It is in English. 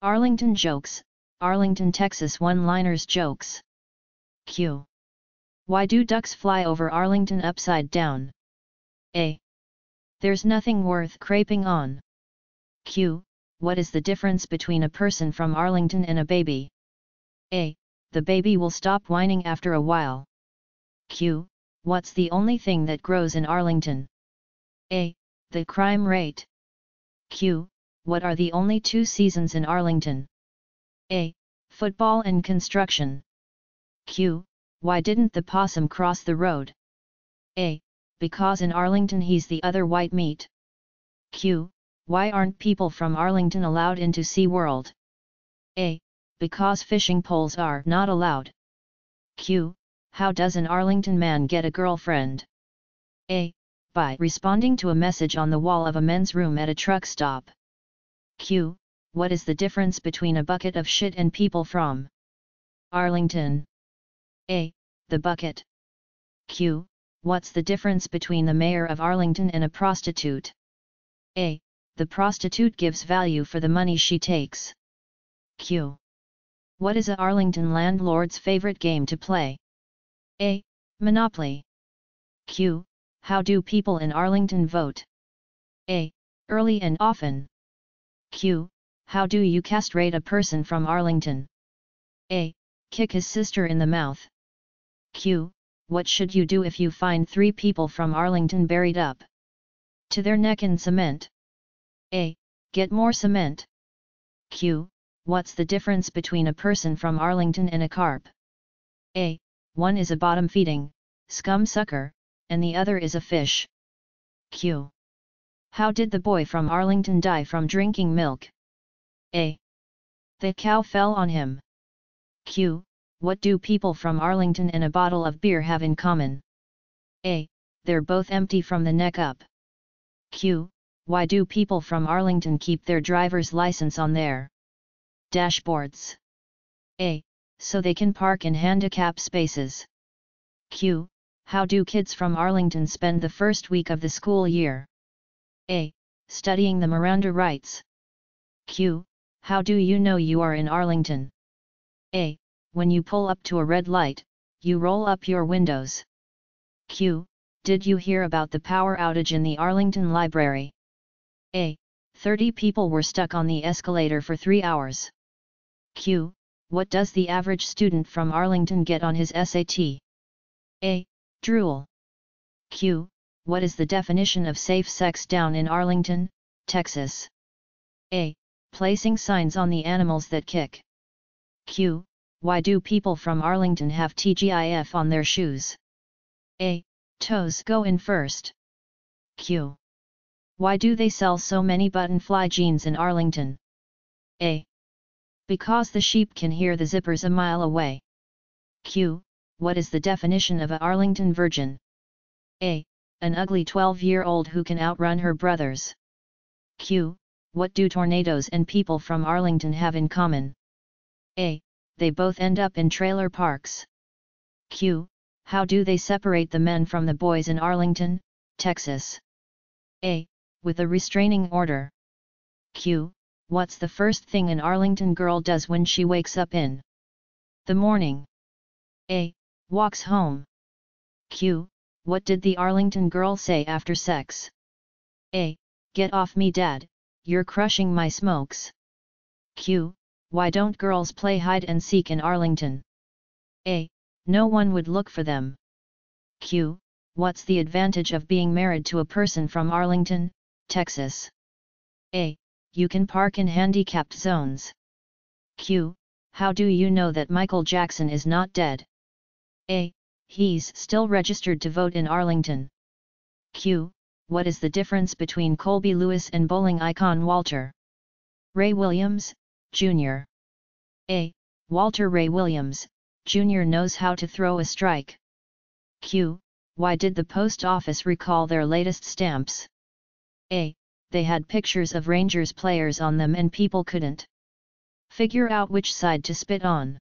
Arlington jokes, Arlington, Texas one-liners jokes. Q. Why do ducks fly over Arlington upside down? A. There's nothing worth craping on. Q. What is the difference between a person from Arlington and a baby? A. The baby will stop whining after a while. Q. What's the only thing that grows in Arlington? A. The crime rate. Q. What are the only 2 seasons in Arlington? A. Football and construction. Q. Why didn't the possum cross the road? A. Because in Arlington he's the other white meat. Q. Why aren't people from Arlington allowed into SeaWorld? A. Because fishing poles are not allowed. Q. How does an Arlington man get a girlfriend? A. By responding to a message on the wall of a men's room at a truck stop. Q. What is the difference between a bucket of shit and people from Arlington? A. The bucket. Q. What's the difference between the mayor of Arlington and a prostitute? A. The prostitute gives value for the money she takes. Q. What is a Arlington landlord's favorite game to play? A. Monopoly. Q. How do people in Arlington vote? A. Early and often. Q. How do you castrate a person from Arlington? A. Kick his sister in the mouth. Q. What should you do if you find 3 people from Arlington buried up to their neck in cement? A. Get more cement. Q. What's the difference between a person from Arlington and a carp? A. One is a bottom-feeding scum sucker, and the other is a fish. Q. How did the boy from Arlington die from drinking milk? A. The cow fell on him. Q. What do people from Arlington and a bottle of beer have in common? A. They're both empty from the neck up. Q. Why do people from Arlington keep their driver's license on their dashboards? A. So they can park in handicap spaces. Q. How do kids from Arlington spend the first week of the school year? A. Studying the Miranda rights. Q. How do you know you are in Arlington? A. When you pull up to a red light, you roll up your windows. Q. Did you hear about the power outage in the Arlington Library? A. 30 people were stuck on the escalator for 3 hours. Q. What does the average student from Arlington get on his SAT? A. Drool. Q. What is the definition of safe sex down in Arlington, Texas? A. Placing signs on the animals that kick. Q. Why do people from Arlington have TGIF on their shoes? A. Toes go in first. Q. Why do they sell so many button-fly jeans in Arlington? A. Because the sheep can hear the zippers a mile away. Q. What is the definition of a Arlington virgin? A. An ugly 12-year-old who can outrun her brothers. Q. What do tornadoes and people from Arlington have in common? A. They both end up in trailer parks. Q. How do they separate the men from the boys in Arlington, Texas? A. With a restraining order. Q. What's the first thing an Arlington girl does when she wakes up in the morning? A. Walks home. Q. What did the Arlington girl say after sex? A. Get off me, Dad, you're crushing my smokes. Q. Why don't girls play hide and seek in Arlington? A. No one would look for them. Q. What's the advantage of being married to a person from Arlington, Texas? A. You can park in handicapped zones. Q. How do you know that Michael Jackson is not dead? A. He's still registered to vote in Arlington. Q. What is the difference between Colby Lewis and bowling icon Walter Ray Williams, Jr.? A. Walter Ray Williams, Jr. knows how to throw a strike. Q. Why did the post office recall their latest stamps? A. They had pictures of Rangers players on them and people couldn't figure out which side to spit on.